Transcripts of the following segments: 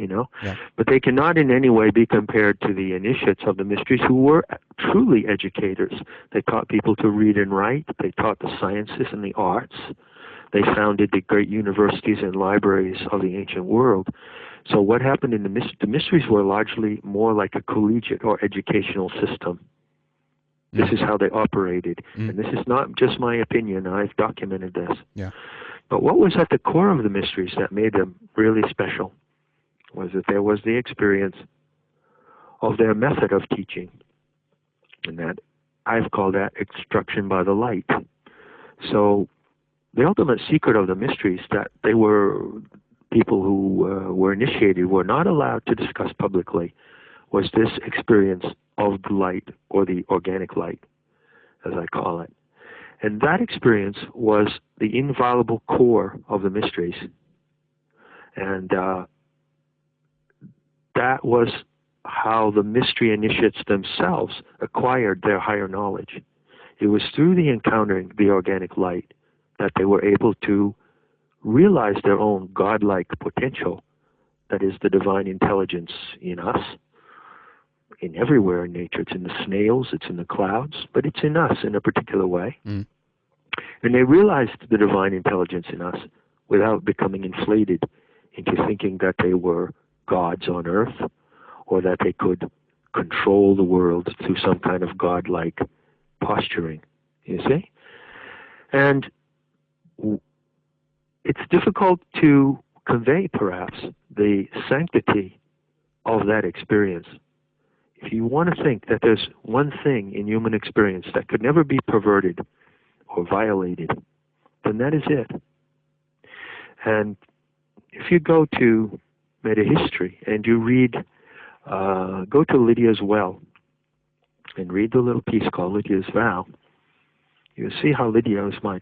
you know. Yeah. But they cannot in any way be compared to the initiates of the mysteries who were truly educators. They taught people to read and write. They taught the sciences and the arts. They founded the great universities and libraries of the ancient world. So what happened in the mysteries were largely more like a collegiate or educational system. This is how they operated. And this is not just my opinion. I've documented this. Yeah. But what was at the core of the mysteries that made them really special was that there was the experience of their method of teaching. And that I've called that instruction by the light. So the ultimate secret of the mysteries that they were people who were initiated were not allowed to discuss publicly was this experience of the light, or the organic light, as I call it. And that experience was the inviolable core of the mysteries. And that was how the mystery initiates themselves acquired their higher knowledge. It was through the encountering the organic light that they were able to realize their own godlike potential, that is the divine intelligence in us, in everywhere in nature. It's in the snails, it's in the clouds, but it's in us in a particular way. And they realized the divine intelligence in us without becoming inflated into thinking that they were gods on earth, or that they could control the world through some kind of godlike posturing, you see? And it's difficult to convey, perhaps, the sanctity of that experience. If you want to think that there's one thing in human experience that could never be perverted or violated, then that is it. And if you go to Metahistory and you read, go to Lydia's Well and read the little piece called Lydia's Vow, you'll see how Lydia, as my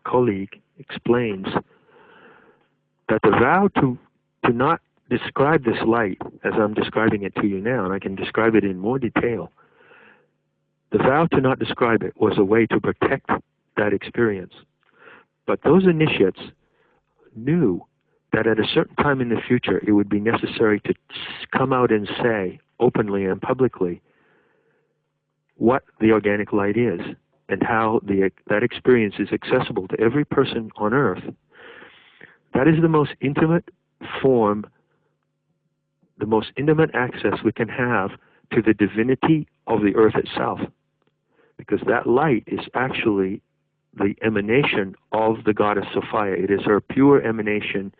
colleague, explains that the vow to not describe this light as I'm describing it to you now, and I can describe it in more detail. The vow to not describe it was a way to protect that experience. But those initiates knew that at a certain time in the future it would be necessary to come out and say openly and publicly what the organic light is and how that experience is accessible to every person on earth. That is the most intimate form, the most intimate access we can have to the divinity of the earth itself, because that light is actually the emanation of the goddess Sophia. It is her pure emanation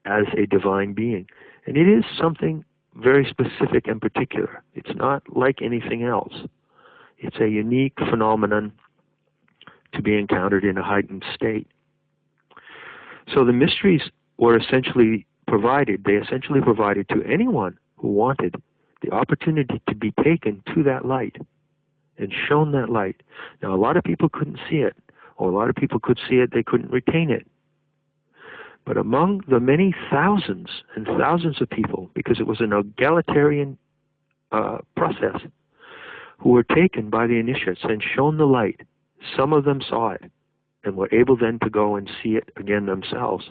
as a divine being. And it is something very specific and particular. It's not like anything else. It's a unique phenomenon to be encountered in a heightened state. So the mysteries were essentially provided to anyone who wanted the opportunity to be taken to that light and shown that light. Now, a lot of people couldn't see it, or a lot of people could see it, they couldn't retain it. But among the many thousands and thousands of people, because it was an egalitarian process, who were taken by the initiates and shown the light, some of them saw it and were able then to go and see it again themselves.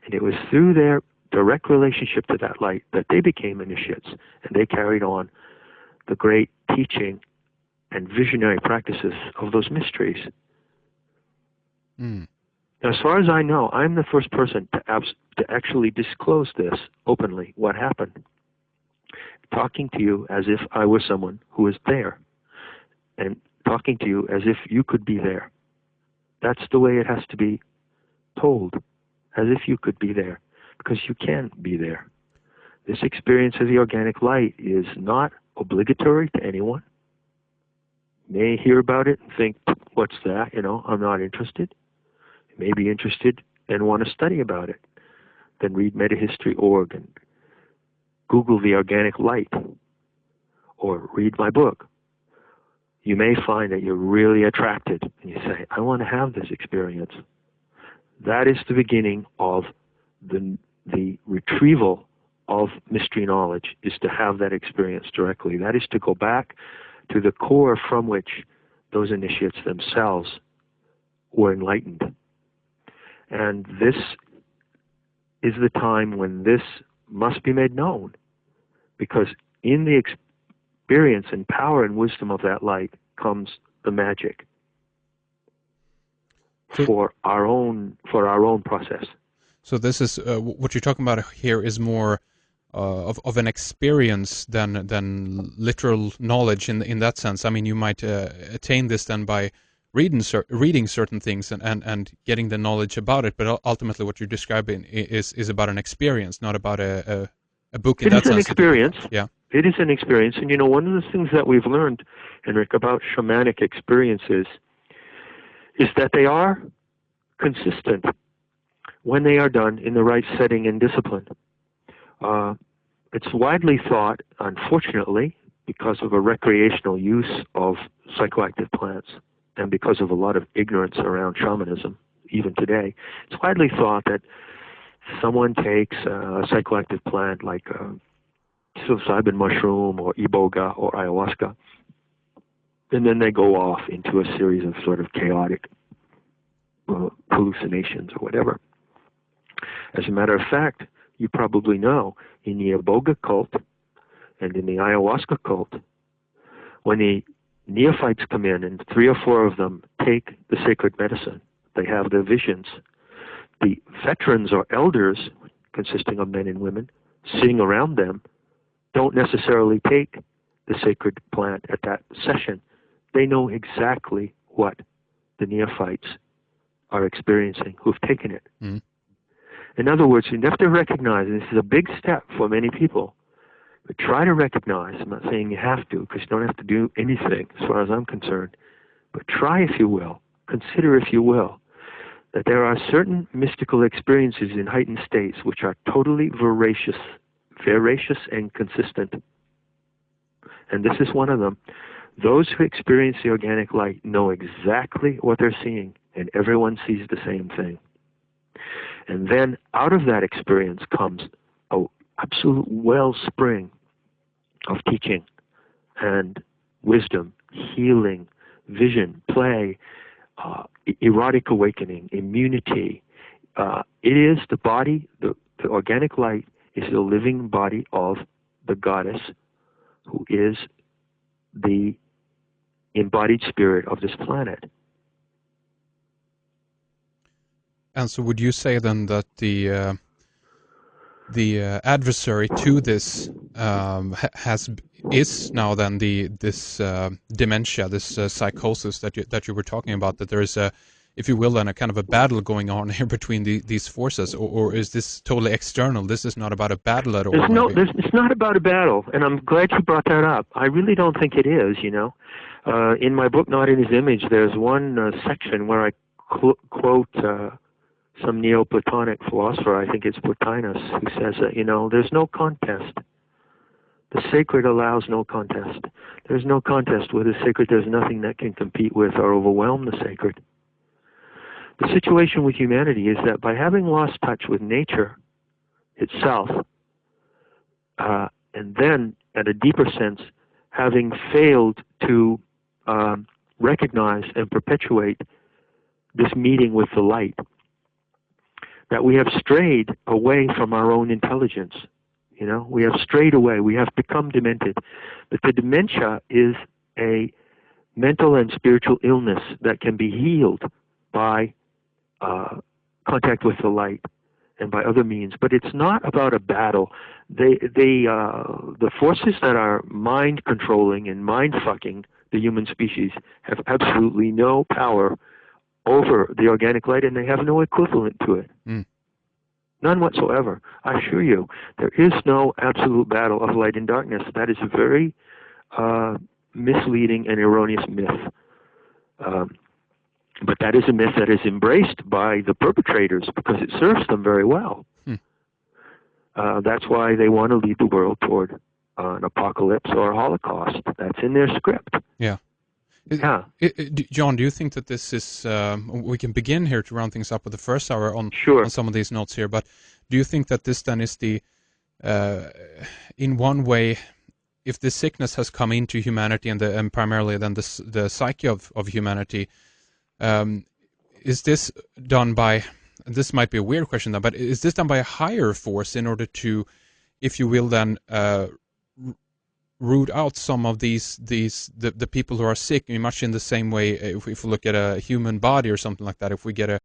And it was through their direct relationship to that light that they became initiates, and they carried on the great teaching and visionary practices of those mysteries. As far as I know, I'm the first person to actually disclose this openly, what happened. Talking to you as if I was someone who was there, and talking to you as if you could be there. That's the way it has to be told, as if you could be there, because you can be there. This experience of the organic light is not obligatory to anyone. You may hear about it and think, what's that? I'm not interested. You may be interested and want to study about it. Then read Metahistory.org and Google the organic light, or read my book. You may find that you're really attracted, and you say, I want to have this experience. That is the beginning of the retrieval of mystery knowledge, is to have that experience directly. That is to go back to the core from which those initiates themselves were enlightened. And this is the time when this must be made known, because in the experience and power and wisdom of that light comes the magic for our own process. So this is what you're talking about here is more of an experience than literal knowledge in that sense. I mean, you might attain this then by reading certain things and getting the knowledge about it, but ultimately what you're describing is about an experience, not about a book in that sense. It is an experience. Yeah. It is an experience. And, you know, one of the things that we've learned, Henrik, about shamanic experiences is that they are consistent when they are done in the right setting and discipline. It's widely thought, unfortunately, because of a recreational use of psychoactive plants and because of a lot of ignorance around shamanism, even today, it's widely thought that someone takes a psychoactive plant like psilocybin mushroom or iboga or ayahuasca, and then they go off into a series of sort of chaotic hallucinations or whatever. As a matter of fact, you probably know, in the iboga cult and in the ayahuasca cult, when the neophytes come in and 3 or 4 of them take the sacred medicine, they have their visions. The veterans or elders, consisting of men and women, sitting around them, don't necessarily take the sacred plant at that session. They know exactly what the neophytes are experiencing who've taken it. Mm. In other words, you have to recognize, and this is a big step for many people, but try to recognize, I'm not saying you have to, because you don't have to do anything as far as I'm concerned, but try, if you will, consider, if you will, that there are certain mystical experiences in heightened states which are totally veracious and consistent. And this is one of them. Those who experience the organic light know exactly what they're seeing, and everyone sees the same thing. And then out of that experience comes an absolute wellspring of teaching and wisdom, healing, vision, play, erotic awakening, immunity. It is the body, the organic light is the living body of the goddess, who is the embodied spirit of this planet. And so would you say then that the adversary to this is now then this dementia, this psychosis that you were talking about, that there is a, if you will, then a kind of a battle going on here between these forces, or is this totally external? This is not about a battle at all? It's not about a battle, and I'm glad you brought that up. I really don't think it is, you know. In my book, Not in His Image, there's one section where I quote some Neoplatonic philosopher, I think it's Plotinus, who says that, you know, there's no contest. The sacred allows no contest. There's no contest with the sacred. There's nothing that can compete with or overwhelm the sacred. The situation with humanity is that by having lost touch with nature itself, and then, at a deeper sense, having failed to recognize and perpetuate this meeting with the light, that we have strayed away from our own intelligence. You know, we have strayed away. We have become demented. But the dementia is a mental and spiritual illness that can be healed by contact with the light and by other means. But it's not about a battle. The forces that are mind controlling and mind fucking the human species have absolutely no power over the organic light, and they have no equivalent to it. Mm. None whatsoever. I assure you, there is no absolute battle of light and darkness. That is a very misleading and erroneous myth. But that is a myth that is embraced by the perpetrators because it serves them very well. Hmm. That's why they want to lead the world toward an apocalypse or a Holocaust. That's in their script. Yeah. John, do you think that this is, we can begin here to round things up with the first hour on some of these notes here, but do you think that this then is the, in one way, if the sickness has come into humanity and primarily then the psyche of humanity, is this done by, this might be a weird question though, but is this done by a higher force in order to if you will, then root out some of the people who are sick, much in the same way if we look at a human body or something like that. If we get a